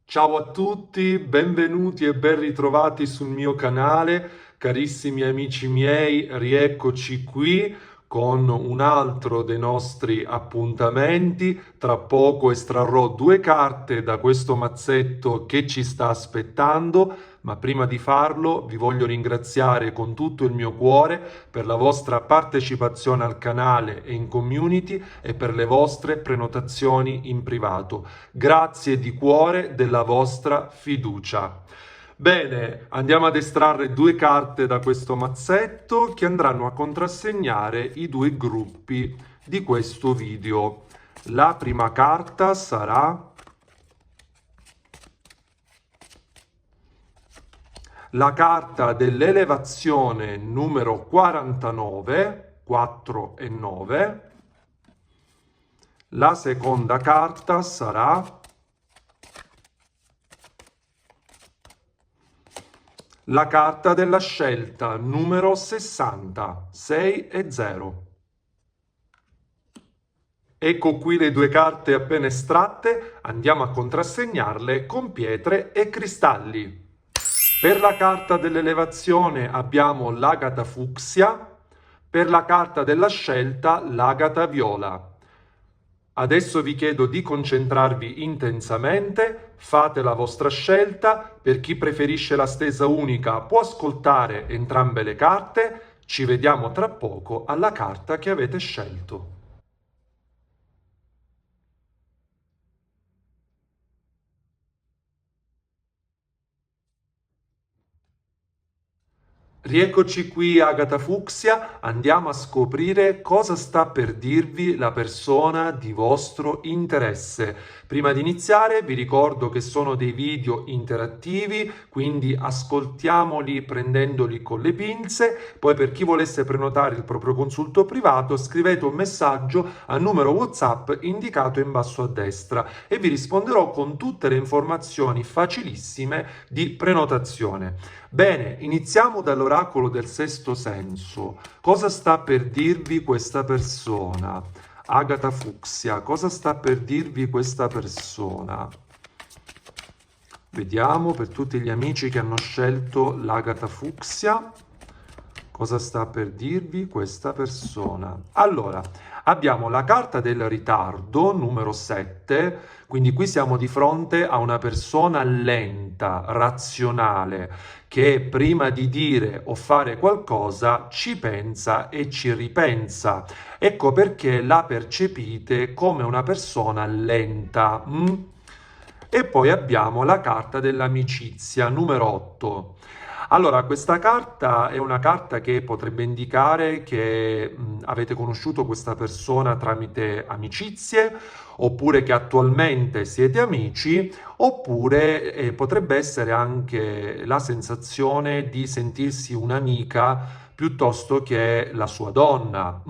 Ciao a tutti, benvenuti e ben ritrovati sul mio canale, carissimi amici miei, rieccoci qui con un altro dei nostri appuntamenti. Tra poco estrarrò due carte da questo mazzetto che ci sta aspettando, ma prima di farlo vi voglio ringraziare con tutto il mio cuore per la vostra partecipazione al canale e in community e per le vostre prenotazioni in privato. Grazie di cuore della vostra fiducia. Bene, andiamo ad estrarre due carte da questo mazzetto che andranno a contrassegnare i due gruppi di questo video. La prima carta sarà la carta dell'elevazione numero 49, 4 e 9. La seconda carta sarà la carta della scelta numero 60, 6 e 0. Ecco qui le due carte appena estratte, andiamo a contrassegnarle con pietre e cristalli. Per la carta dell'elevazione abbiamo l'agata fucsia, per la carta della scelta l'agata viola. Adesso vi chiedo di concentrarvi intensamente, fate la vostra scelta, per chi preferisce la stesa unica può ascoltare entrambe le carte, ci vediamo tra poco alla carta che avete scelto. Rieccoci qui, Agata Fucsia, andiamo a scoprire cosa sta per dirvi la persona di vostro interesse. Prima di iniziare vi ricordo che sono dei video interattivi, quindi ascoltiamoli prendendoli con le pinze. Poi per chi volesse prenotare il proprio consulto privato scrivete un messaggio al numero WhatsApp indicato in basso a destra e vi risponderò con tutte le informazioni facilissime di prenotazione. Bene, iniziamo dall'oracolo del sesto senso. Cosa sta per dirvi questa persona? Agata Fucsia, cosa sta per dirvi questa persona? Vediamo per tutti gli amici che hanno scelto l'Agata Fucsia. Cosa sta per dirvi questa persona? Allora, abbiamo la carta del ritardo, numero 7, quindi qui siamo di fronte a una persona lenta, razionale, che prima di dire o fare qualcosa ci pensa e ci ripensa. Ecco perché la percepite come una persona lenta. E poi abbiamo la carta dell'amicizia, numero 8. Allora, questa carta è una carta che potrebbe indicare che avete conosciuto questa persona tramite amicizie, oppure che attualmente siete amici, oppure potrebbe essere anche la sensazione di sentirsi un'amica piuttosto che la sua donna.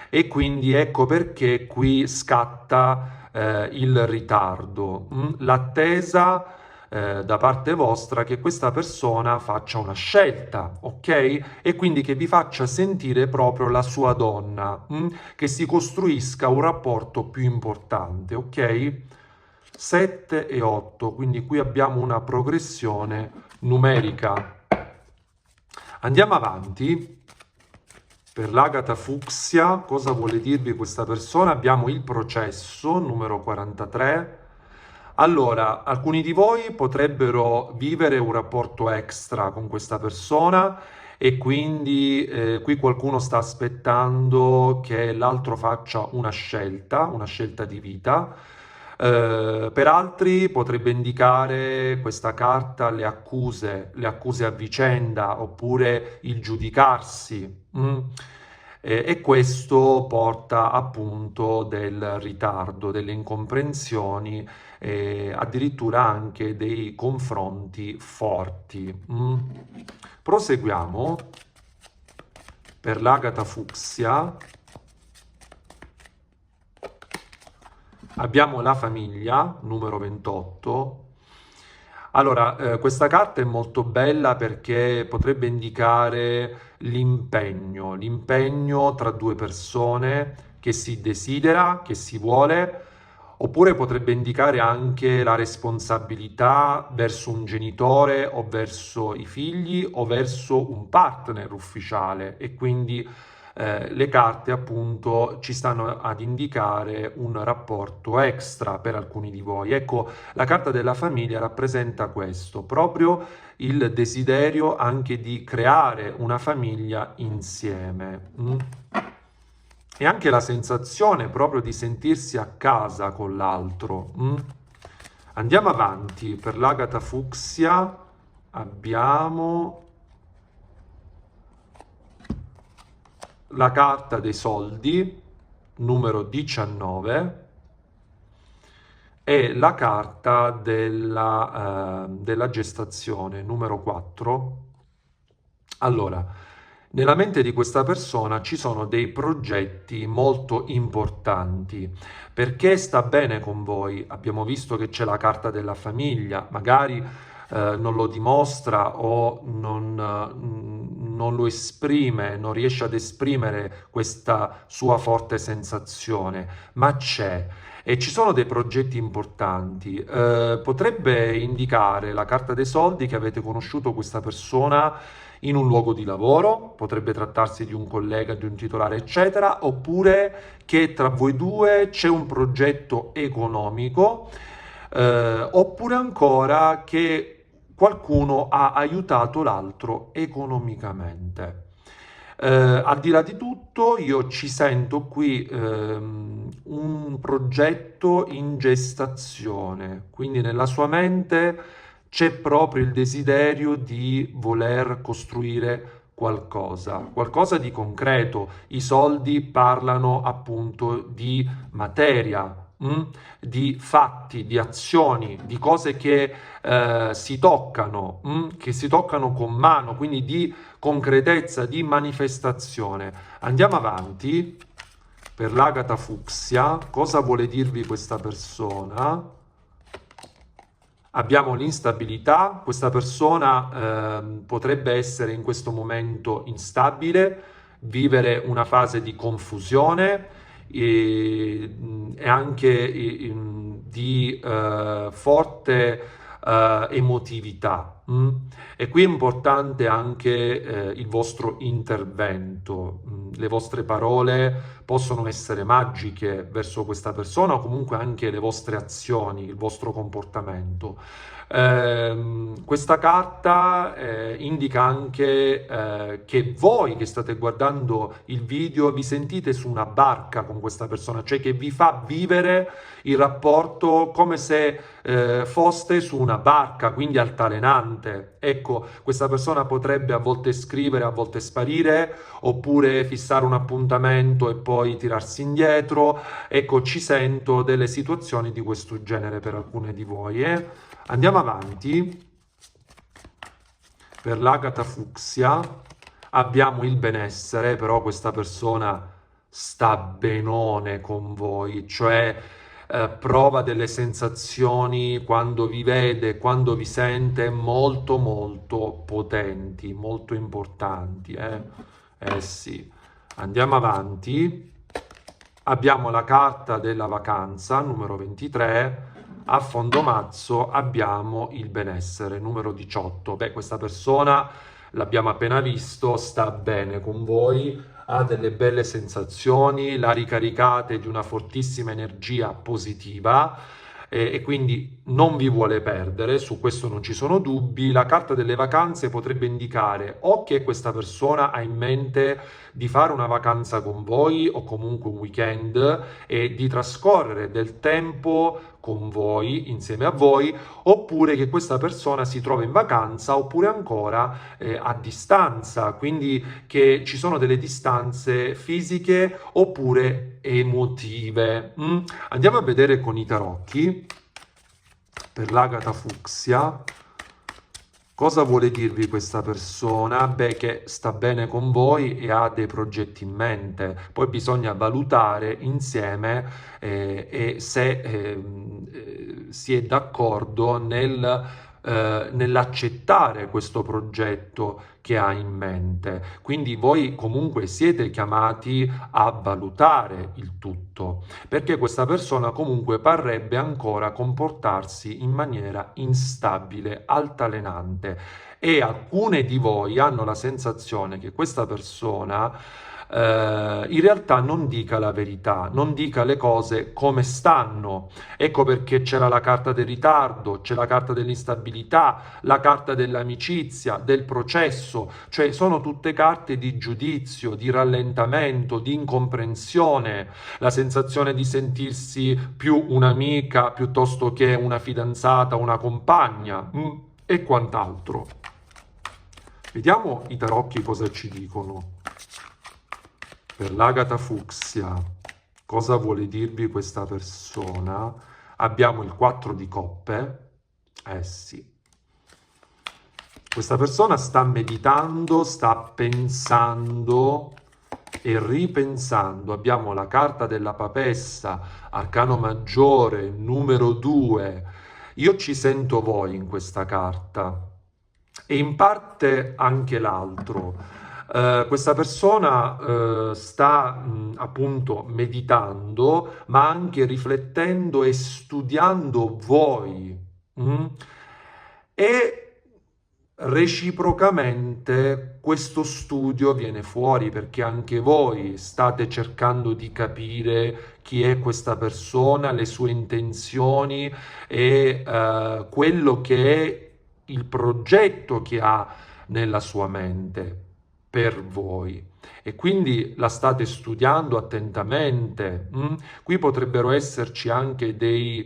E quindi ecco perché qui scatta il ritardo, l'attesa da parte vostra che questa persona faccia una scelta, ok? E quindi che vi faccia sentire proprio la sua donna, che si costruisca un rapporto più importante, ok? 7 e 8, quindi qui abbiamo una progressione numerica. Andiamo avanti. Per l'Agata Fucsia, cosa vuole dirvi questa persona? Abbiamo il processo, numero 43. Allora, alcuni di voi potrebbero vivere un rapporto extra con questa persona e quindi qui qualcuno sta aspettando che l'altro faccia una scelta di vita. Per altri potrebbe indicare questa carta le accuse a vicenda oppure il giudicarsi. E questo porta appunto del ritardo, delle incomprensioni e addirittura anche dei confronti forti. Proseguiamo per l'Agata Fucsia. Abbiamo la famiglia, numero 28. Allora, questa carta è molto bella perché potrebbe indicare l'impegno tra due persone che si desidera, che si vuole, Oppure potrebbe indicare anche la responsabilità verso un genitore o verso i figli o verso un partner ufficiale, e quindi le carte appunto ci stanno ad indicare un rapporto extra per alcuni di voi. Ecco, la carta della famiglia rappresenta questo, proprio il desiderio anche di creare una famiglia insieme. E anche la sensazione proprio di sentirsi a casa con l'altro. Andiamo avanti. Per l'agata fucsia abbiamo la carta dei soldi, numero 19, e la carta della gestazione, numero 4. Allora, nella mente di questa persona ci sono dei progetti molto importanti. Perché sta bene con voi? Abbiamo visto che c'è la carta della famiglia, magari non lo dimostra o non lo esprime, non riesce ad esprimere questa sua forte sensazione, ma c'è. E ci sono dei progetti importanti. Potrebbe indicare la carta dei soldi che avete conosciuto questa persona in un luogo di lavoro, potrebbe trattarsi di un collega, di un titolare, eccetera, oppure che tra voi due c'è un progetto economico, oppure ancora che qualcuno ha aiutato l'altro economicamente. Al di là di tutto, io ci sento qui un progetto in gestazione, quindi nella sua mente c'è proprio il desiderio di voler costruire qualcosa di concreto. I soldi parlano appunto di materia, di fatti, di azioni, di cose che che si toccano con mano, quindi di concretezza, di manifestazione. Andiamo avanti. Per l'agata fucsia, cosa vuole dirvi questa persona? Abbiamo l'instabilità, questa persona potrebbe essere in questo momento instabile, vivere una fase di confusione e anche di forte emotività. E qui è importante anche il vostro intervento. Le vostre parole possono essere magiche verso questa persona, o comunque anche le vostre azioni, il vostro comportamento. Questa carta indica anche che voi che state guardando il video vi sentite su una barca con questa persona, cioè che vi fa vivere il rapporto come se foste su una barca, quindi altalenante. Ecco, questa persona potrebbe a volte scrivere, a volte sparire, oppure fissare un appuntamento e poi tirarsi indietro. Ecco, ci sento delle situazioni di questo genere per alcune di voi. Andiamo avanti. Per l'agata fucsia abbiamo il benessere, però questa persona sta benone con voi, cioè prova delle sensazioni quando vi vede, quando vi sente molto molto potenti, molto importanti. Sì. Andiamo avanti. Abbiamo la carta della vacanza, numero 23. A fondo mazzo abbiamo il benessere, numero 18. Beh, questa persona, l'abbiamo appena visto, sta bene con voi, ha delle belle sensazioni, la ricaricate di una fortissima energia positiva e quindi non vi vuole perdere, su questo non ci sono dubbi. La carta delle vacanze potrebbe indicare o che questa persona ha in mente di fare una vacanza con voi o comunque un weekend e di trascorrere del tempo con voi, insieme a voi, oppure che questa persona si trova in vacanza, oppure ancora a distanza, quindi che ci sono delle distanze fisiche oppure emotive. Andiamo a vedere con i tarocchi, per l'agata fucsia, cosa vuole dirvi questa persona? Beh, che sta bene con voi e ha dei progetti in mente. Poi bisogna valutare insieme e se si è d'accordo nel nell'accettare questo progetto che ha in mente. Quindi voi comunque siete chiamati a valutare il tutto, perché questa persona comunque parrebbe ancora comportarsi in maniera instabile, altalenante, e alcune di voi hanno la sensazione che questa persona in realtà non dica la verità, non dica le cose come stanno. Ecco perché c'era la carta del ritardo, c'è la carta dell'instabilità, la carta dell'amicizia, del processo, cioè sono tutte carte di giudizio, di rallentamento, di incomprensione, la sensazione di sentirsi più un'amica piuttosto che una fidanzata, una compagna, e quant'altro. Vediamo i tarocchi cosa ci dicono. Per l'agata fucsia, cosa vuole dirvi questa persona? Abbiamo il 4 di coppe. Sì. Questa persona sta meditando, sta pensando e ripensando. Abbiamo la carta della papessa, arcano maggiore, numero 2. Io ci sento voi in questa carta e in parte anche l'altro. Questa persona sta appunto meditando, ma anche riflettendo e studiando voi. E reciprocamente questo studio viene fuori perché anche voi state cercando di capire chi è questa persona, le sue intenzioni e quello che è il progetto che ha nella sua mente per voi, e quindi la state studiando attentamente. Qui potrebbero esserci anche dei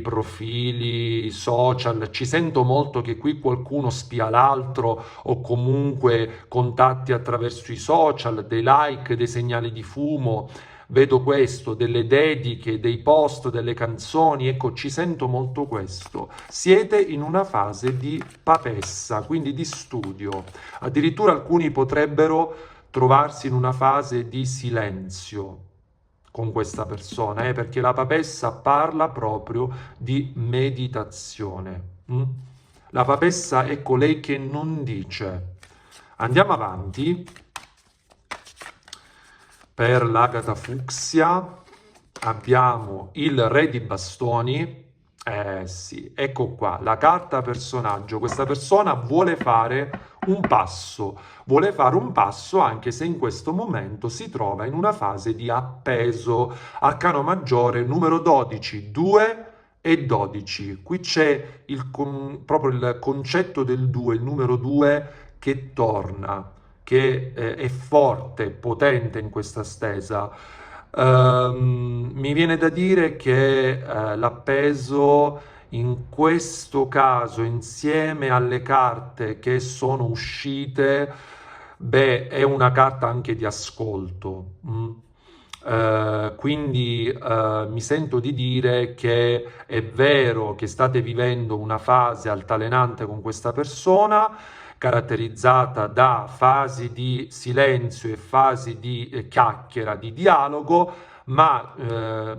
profili social. Ci sento molto che qui qualcuno spia l'altro o comunque contatti attraverso i social, dei like, dei segnali di fumo. Vedo questo, delle dediche, dei post, delle canzoni. Ecco, ci sento molto questo. Siete in una fase di papessa, quindi di studio. Addirittura alcuni potrebbero trovarsi in una fase di silenzio con questa persona, perché la papessa parla proprio di meditazione. La papessa è colei che non dice. Andiamo avanti. Per l'agata fucsia abbiamo il re di bastoni. Sì, ecco qua, la carta personaggio. Questa persona vuole fare un passo anche se in questo momento si trova in una fase di appeso. Arcano maggiore, numero 12, 2 e 12. Qui c'è proprio il concetto del 2, il numero 2 che torna, che è forte, potente in questa stesa. Mi viene da dire che l'appeso in questo caso, insieme alle carte che sono uscite, è una carta anche di ascolto. Quindi mi sento di dire che è vero che state vivendo una fase altalenante con questa persona, caratterizzata da fasi di silenzio e fasi di chiacchiera, di dialogo, ma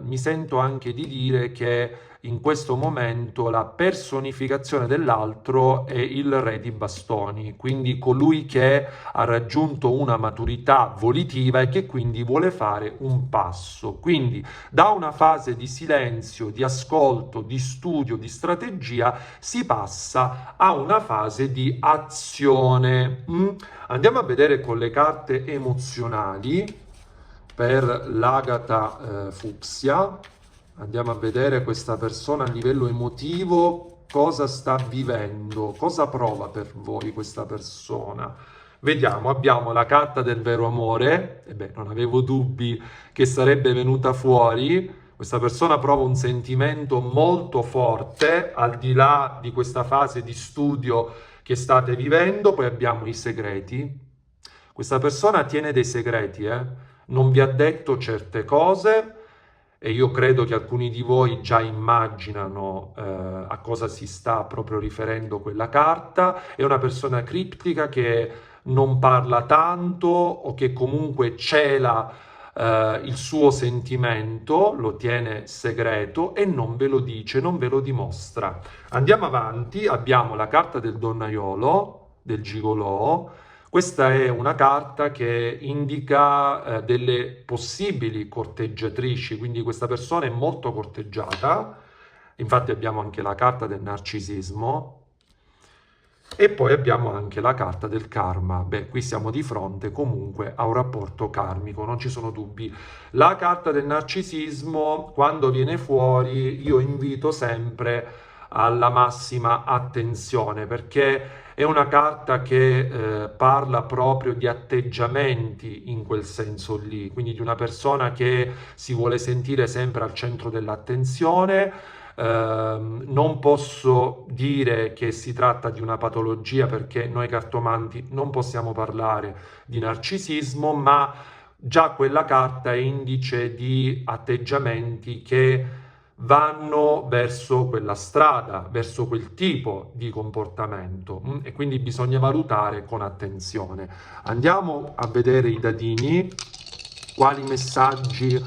mi sento anche di dire che in questo momento la personificazione dell'altro è il re di bastoni, quindi colui che ha raggiunto una maturità volitiva e che quindi vuole fare un passo. Quindi da una fase di silenzio, di ascolto, di studio, di strategia si passa a una fase di azione. Andiamo a vedere con le carte emozionali per l'agata fucsia. Andiamo a vedere questa persona a livello emotivo, cosa sta vivendo, cosa prova per voi questa persona. Vediamo, abbiamo la carta del vero amore, non avevo dubbi che sarebbe venuta fuori. Questa persona prova un sentimento molto forte, al di là di questa fase di studio che state vivendo. Poi abbiamo i segreti. Questa persona tiene dei segreti, non vi ha detto certe cose, e io credo che alcuni di voi già immaginano a cosa si sta proprio riferendo quella carta. È una persona criptica che non parla tanto o che comunque cela il suo sentimento, lo tiene segreto e non ve lo dice, non ve lo dimostra. Andiamo avanti, abbiamo la carta del donnaiolo, del gigolò. Questa è una carta che indica delle possibili corteggiatrici, quindi questa persona è molto corteggiata. Infatti abbiamo anche la carta del narcisismo. E poi abbiamo anche la carta del karma. Beh, qui siamo di fronte comunque a un rapporto karmico, non ci sono dubbi. La carta del narcisismo, quando viene fuori, io invito sempre alla massima attenzione, perché è una carta che parla proprio di atteggiamenti in quel senso lì, quindi di una persona che si vuole sentire sempre al centro dell'attenzione. Non posso dire che si tratta di una patologia perché noi cartomanti non possiamo parlare di narcisismo, ma già quella carta è indice di atteggiamenti che vanno verso quella strada, verso quel tipo di comportamento, e quindi bisogna valutare con attenzione. Andiamo a vedere i dadini, quali messaggi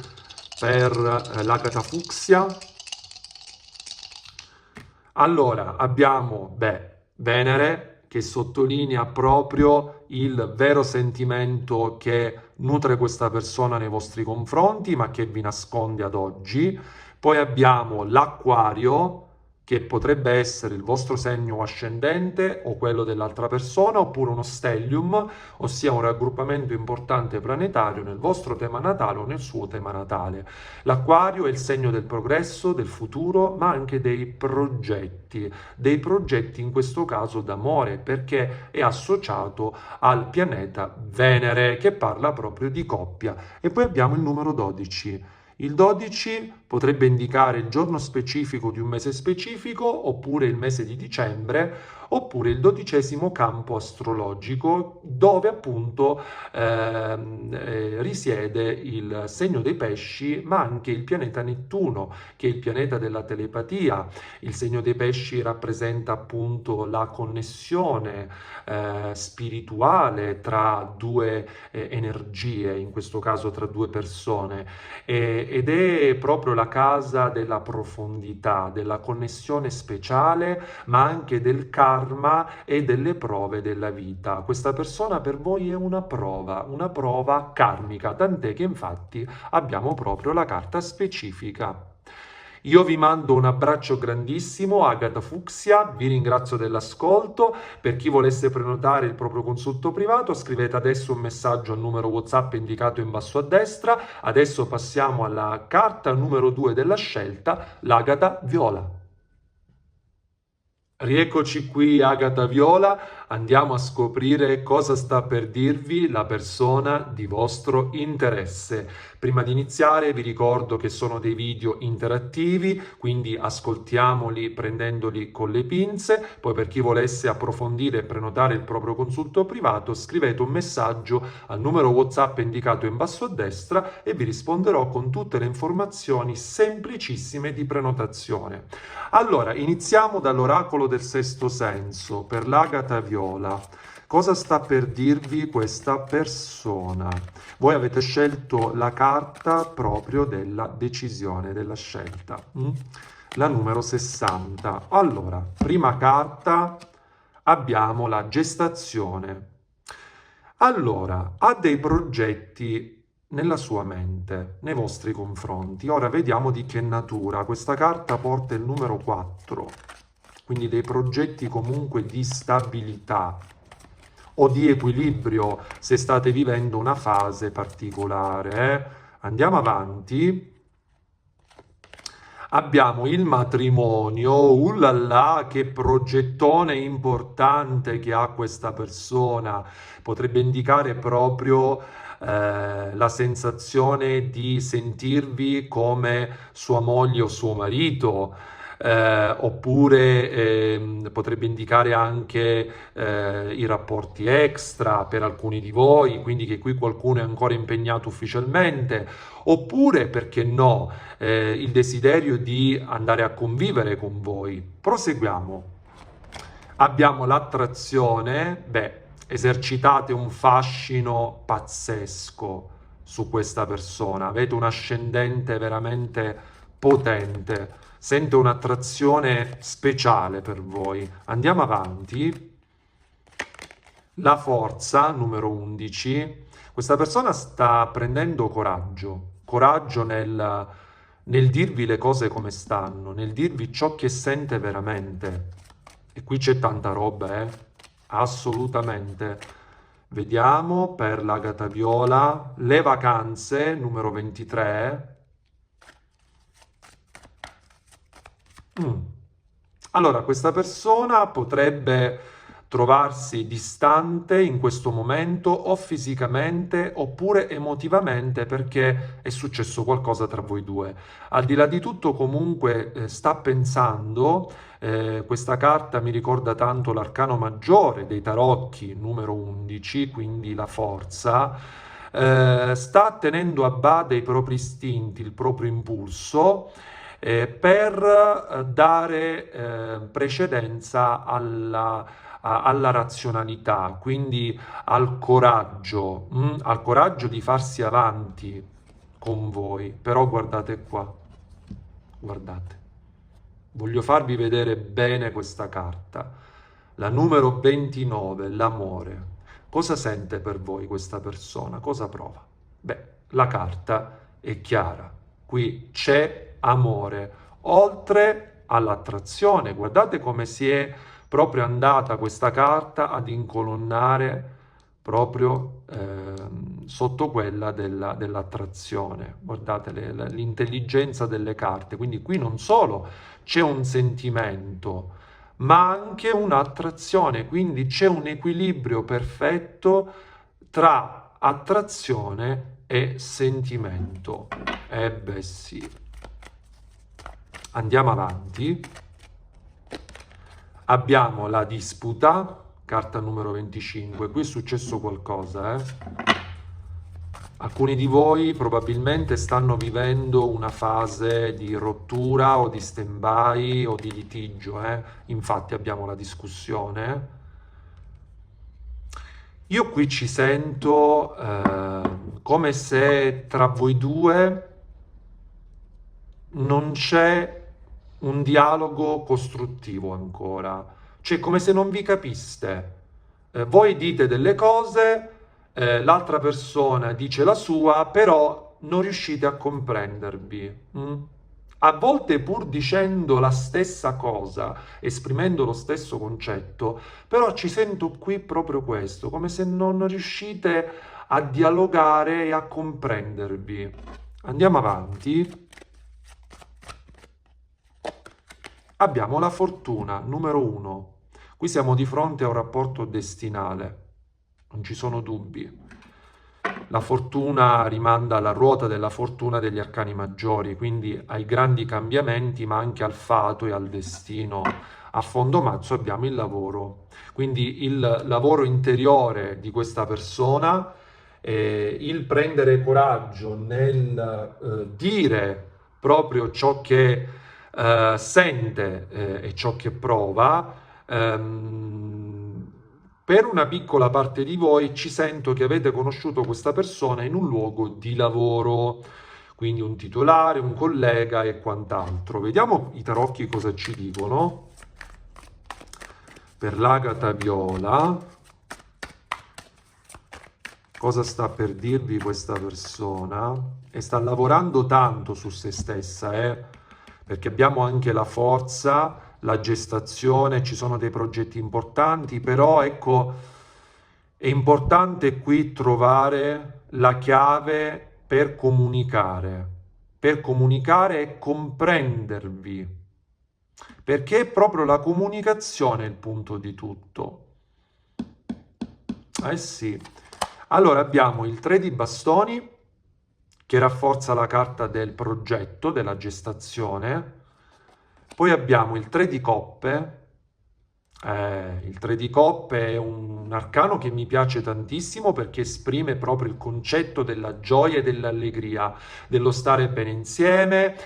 per l'agata fucsia. Allora, abbiamo, Venere che sottolinea proprio il vero sentimento che nutre questa persona nei vostri confronti, ma che vi nasconde ad oggi. Poi abbiamo l'Acquario, che potrebbe essere il vostro segno ascendente o quello dell'altra persona, oppure uno stellium, ossia un raggruppamento importante planetario nel vostro tema natale o nel suo tema natale. L'Acquario è il segno del progresso, del futuro, ma anche dei progetti in questo caso d'amore, perché è associato al pianeta Venere, che parla proprio di coppia. E poi abbiamo il numero 12. Il 12 potrebbe indicare il giorno specifico di un mese specifico, oppure il mese di dicembre, oppure il 12° campo astrologico, dove appunto risiede il segno dei pesci, ma anche il pianeta Nettuno, che è il pianeta della telepatia. Il segno dei pesci rappresenta appunto la connessione spirituale tra due energie, in questo caso tra due persone, ed è proprio la casa della profondità, della connessione speciale, ma anche del karma e delle prove della vita. Questa persona per voi è una prova karmica, tant'è che infatti abbiamo proprio la carta specifica. Io vi mando un abbraccio grandissimo, Agata Fucsia, vi ringrazio dell'ascolto. Per chi volesse prenotare il proprio consulto privato, scrivete adesso un messaggio al numero WhatsApp indicato in basso a destra. Adesso passiamo alla carta numero 2 della scelta, l'Agata Viola. Rieccoci qui, Agata Viola, andiamo a scoprire cosa sta per dirvi la persona di vostro interesse. Prima di iniziare vi ricordo che sono dei video interattivi, quindi ascoltiamoli prendendoli con le pinze. Poi per chi volesse approfondire e prenotare il proprio consulto privato, scrivete un messaggio al numero WhatsApp indicato in basso a destra e vi risponderò con tutte le informazioni semplicissime di prenotazione. Allora, iniziamo dall'oracolo del sesto senso per l'Agata Viola. Cosa sta per dirvi questa persona? Voi avete scelto la carta proprio della decisione, della scelta, la numero 60. Allora, prima carta abbiamo la gestazione. Allora, ha dei progetti nella sua mente, nei vostri confronti. Ora vediamo di che natura. Questa carta porta il numero 4, quindi dei progetti comunque di stabilità o di equilibrio se state vivendo una fase particolare. Andiamo avanti. Abbiamo il matrimonio, ullala, che progettone importante che ha questa persona. Potrebbe indicare proprio la sensazione di sentirvi come sua moglie o suo marito, oppure potrebbe indicare anche i rapporti extra per alcuni di voi, quindi che qui qualcuno è ancora impegnato ufficialmente, oppure, perché no, il desiderio di andare a convivere con voi. Proseguiamo. Abbiamo l'attrazione, esercitate un fascino pazzesco su questa persona, avete un ascendente veramente potente, sente un'attrazione speciale per voi. Andiamo avanti. La forza, numero 11. Questa persona sta prendendo coraggio nel dirvi le cose come stanno, nel dirvi ciò che sente veramente. E qui c'è tanta roba, assolutamente. Vediamo per l'agata viola, le vacanze, numero 23. Allora, questa persona potrebbe trovarsi distante in questo momento o fisicamente oppure emotivamente perché è successo qualcosa tra voi due. Al di là di tutto comunque sta pensando, questa carta mi ricorda tanto l'arcano maggiore dei tarocchi numero 11, quindi la forza, sta tenendo a bada i propri istinti, il proprio impulso per dare precedenza alla razionalità, quindi al coraggio di farsi avanti con voi. Però guardate qua, guardate, voglio farvi vedere bene questa carta. La numero 29, l'amore. Cosa sente per voi questa persona? Cosa prova? Beh, la carta è chiara. Qui c'è amore, oltre all'attrazione. Guardate come si è proprio andata questa carta ad incolonnare proprio sotto quella dell'attrazione. Guardate l'intelligenza delle carte. Quindi qui non solo c'è un sentimento, ma anche un'attrazione. Quindi c'è un equilibrio perfetto tra attrazione e sentimento. Beh sì. Andiamo avanti. Abbiamo la disputa, carta numero 25. Qui è successo qualcosa, Alcuni di voi probabilmente stanno vivendo una fase di rottura o di stand-by o di litigio, Infatti abbiamo la discussione. Io qui ci sento come se tra voi due non c'è un dialogo costruttivo ancora, cioè come se non vi capiste. Voi dite delle cose, l'altra persona dice la sua, però non riuscite a comprendervi. A volte pur dicendo la stessa cosa, esprimendo lo stesso concetto, però ci sento qui proprio questo, come se non riuscite a dialogare e a comprendervi. Andiamo avanti. Abbiamo la fortuna, numero 1. Qui siamo di fronte a un rapporto destinale, non ci sono dubbi. La fortuna rimanda alla ruota della fortuna degli arcani maggiori, quindi ai grandi cambiamenti, ma anche al fato e al destino. A fondo mazzo abbiamo il lavoro, quindi il lavoro interiore di questa persona, il prendere coraggio nel dire proprio ciò che sente e ciò che prova. Per una piccola parte di voi ci sento che avete conosciuto questa persona in un luogo di lavoro, quindi un titolare, un collega e quant'altro. Vediamo i tarocchi cosa ci dicono. Per l'agata viola, cosa sta per dirvi questa persona? E sta lavorando tanto su se stessa, perché abbiamo anche la forza, la gestazione, ci sono dei progetti importanti, però ecco, è importante qui trovare la chiave per comunicare e comprendervi, perché è proprio la comunicazione il punto di tutto. Eh sì. Allora abbiamo il 3 di bastoni, che rafforza la carta del progetto, della gestazione. Poi abbiamo il 3 di coppe. Il 3 di coppe è un arcano che mi piace tantissimo perché esprime proprio il concetto della gioia e dell'allegria, dello stare bene insieme.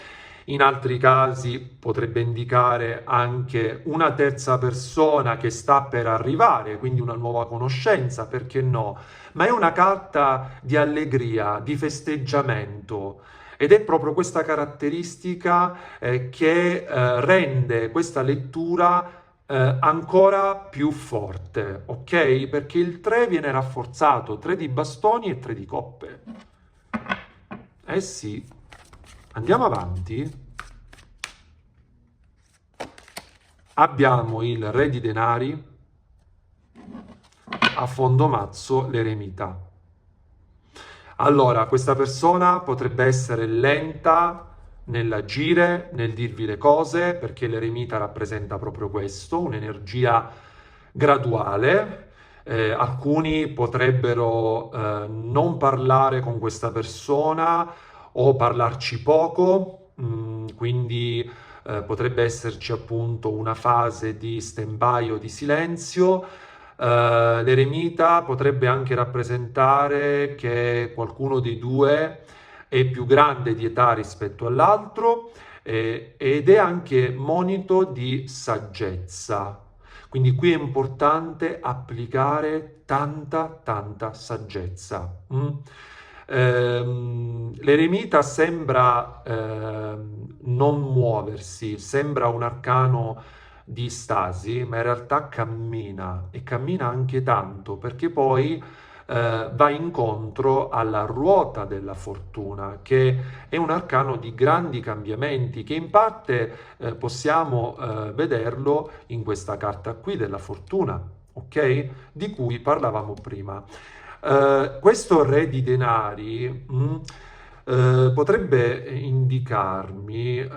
In altri casi potrebbe indicare anche una terza persona che sta per arrivare, quindi una nuova conoscenza, perché no? Ma è una carta di allegria, di festeggiamento. Ed è proprio questa caratteristica che rende questa lettura ancora più forte, ok? Perché il 3 viene rafforzato, 3 di bastoni e 3 di coppe. Eh sì, andiamo avanti. Abbiamo il re di denari, a fondo mazzo l'eremita. Allora, questa persona potrebbe essere lenta nell'agire, nel dirvi le cose, perché l'eremita rappresenta proprio questo, un'energia graduale. Alcuni potrebbero non parlare con questa persona o parlarci poco, quindi potrebbe esserci appunto una fase di stand-by o di silenzio. L'eremita potrebbe anche rappresentare che qualcuno dei due è più grande di età rispetto all'altro ed è anche monito di saggezza. Quindi qui è importante applicare tanta saggezza. L'eremita sembra non muoversi, sembra un arcano di stasi, ma in realtà cammina e cammina anche tanto perché poi va incontro alla ruota della fortuna, che è un arcano di grandi cambiamenti, che in parte possiamo vederlo in questa carta qui della fortuna, ok? Di cui parlavamo prima. Questo re di denari potrebbe indicarmi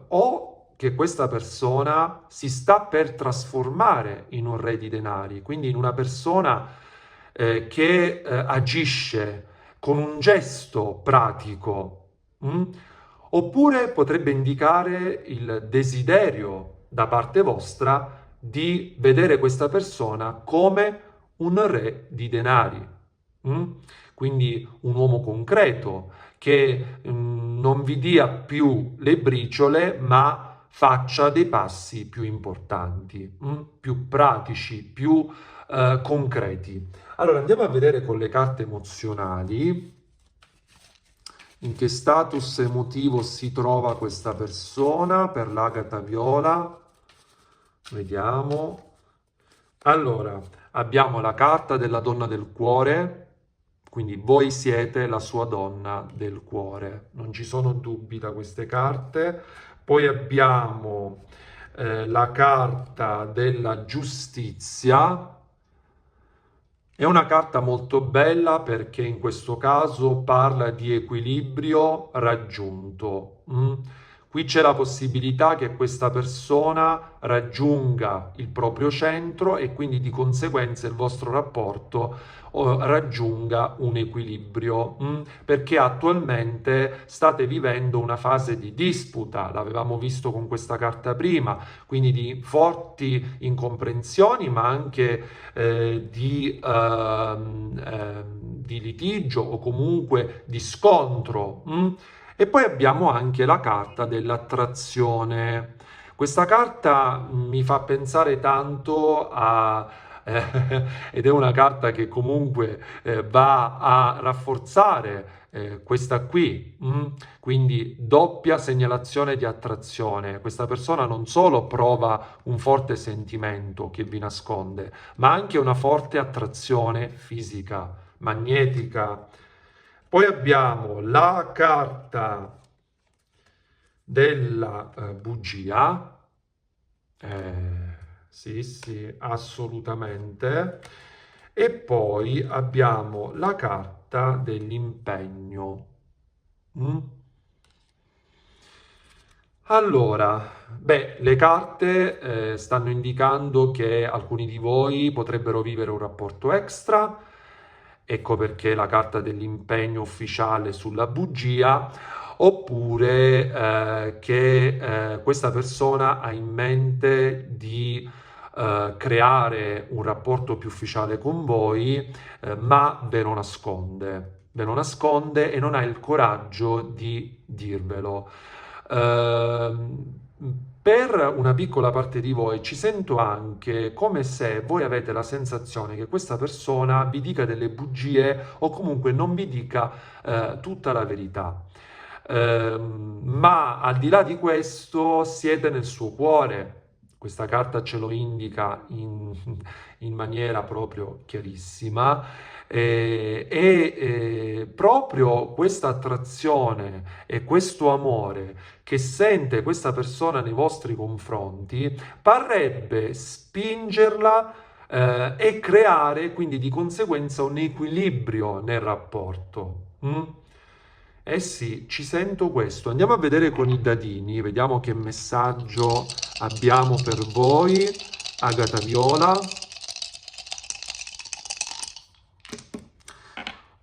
o che questa persona si sta per trasformare in un re di denari, quindi in una persona che agisce con un gesto pratico, oppure potrebbe indicare il desiderio da parte vostra di vedere questa persona come un re di denari, mm? Quindi un uomo concreto che non vi dia più le briciole, ma faccia dei passi più importanti, più pratici, più concreti. Allora andiamo a vedere con le carte emozionali in che status emotivo si trova questa persona per l'agata viola. Vediamo. Allora, abbiamo la carta della donna del cuore, quindi voi siete la sua donna del cuore, non ci sono dubbi da queste carte. Poi abbiamo la carta della giustizia. È una carta molto bella perché in questo caso parla di equilibrio raggiunto. Qui c'è la possibilità che questa persona raggiunga il proprio centro e quindi di conseguenza il vostro rapporto raggiunga un equilibrio, perché attualmente state vivendo una fase di disputa, l'avevamo visto con questa carta prima, quindi di forti incomprensioni, ma anche di litigio o comunque di scontro. E poi abbiamo anche la carta dell'attrazione. Questa carta mi fa pensare tanto a ed è una carta che comunque va a rafforzare questa qui, quindi doppia segnalazione di attrazione. Questa persona non solo prova un forte sentimento che vi nasconde, ma anche una forte attrazione fisica, magnetica. Poi abbiamo la carta della bugia. Sì, assolutamente. E poi abbiamo la carta dell'impegno. Allora, beh, le carte stanno indicando che alcuni di voi potrebbero vivere un rapporto extra, ecco perché la carta dell'impegno ufficiale sulla bugia, oppure che questa persona ha in mente di creare un rapporto più ufficiale con voi, ma ve lo nasconde e non ha il coraggio di dirvelo. Per una piccola parte di voi ci sento anche come se voi avete la sensazione che questa persona vi dica delle bugie o comunque non vi dica tutta la verità. Ma al di là di questo siete nel suo cuore. Questa carta ce lo indica in maniera proprio chiarissima. Proprio questa attrazione e questo amore che sente questa persona nei vostri confronti parrebbe spingerla e creare quindi di conseguenza un equilibrio nel rapporto. Eh sì, ci sento questo. Andiamo a vedere con i dadini, vediamo che messaggio abbiamo per voi, Agata Viola.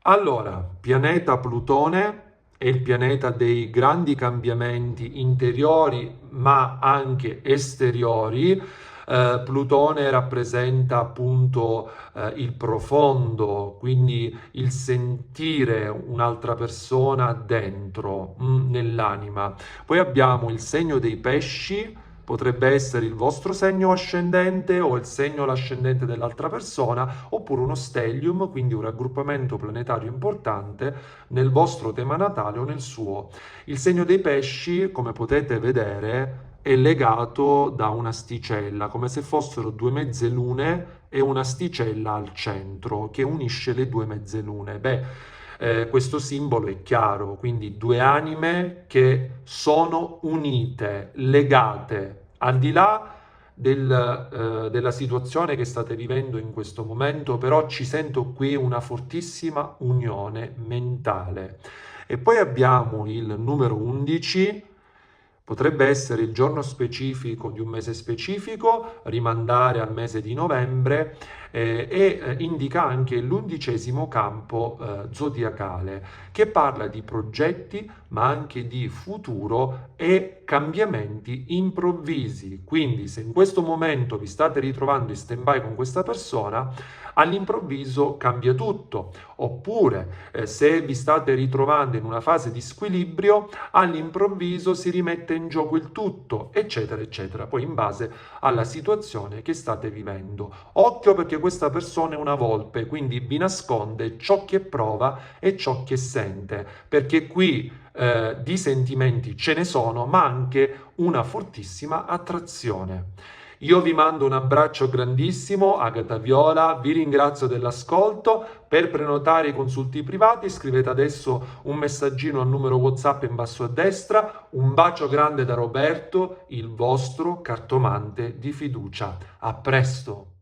Allora, pianeta Plutone è il pianeta dei grandi cambiamenti interiori ma anche esteriori. Plutone rappresenta appunto il profondo, quindi il sentire un'altra persona dentro, nell'anima. Poi abbiamo il segno dei pesci, potrebbe essere il vostro segno ascendente o il segno l'ascendente dell'altra persona, oppure uno stellium, quindi un raggruppamento planetario importante nel vostro tema natale o nel suo. Il segno dei pesci, come potete vedere, è legato da un'asticella, come se fossero due mezze lune e un'asticella al centro che unisce le due mezze lune. Questo simbolo è chiaro, quindi due anime che sono unite, legate, al di là della situazione che state vivendo in questo momento, però ci sento qui una fortissima unione mentale. E poi abbiamo il numero 11. Potrebbe essere il giorno specifico di un mese specifico, rimandare al mese di novembre indica anche l'11° campo zodiacale che parla di progetti ma anche di futuro e cambiamenti improvvisi. Quindi se in questo momento vi state ritrovando in stand-by con questa persona, all'improvviso cambia tutto, oppure se vi state ritrovando in una fase di squilibrio, all'improvviso si rimette in gioco il tutto, eccetera, eccetera, poi in base alla situazione che state vivendo. Occhio perché questa persona è una volpe, quindi vi nasconde ciò che prova e ciò che sente, perché qui di sentimenti ce ne sono, ma anche una fortissima attrazione. Io vi mando un abbraccio grandissimo, Agata Viola, vi ringrazio dell'ascolto. Per prenotare i consulti privati scrivete adesso un messaggino al numero WhatsApp in basso a destra. Un bacio grande da Roberto, il vostro cartomante di fiducia. A presto!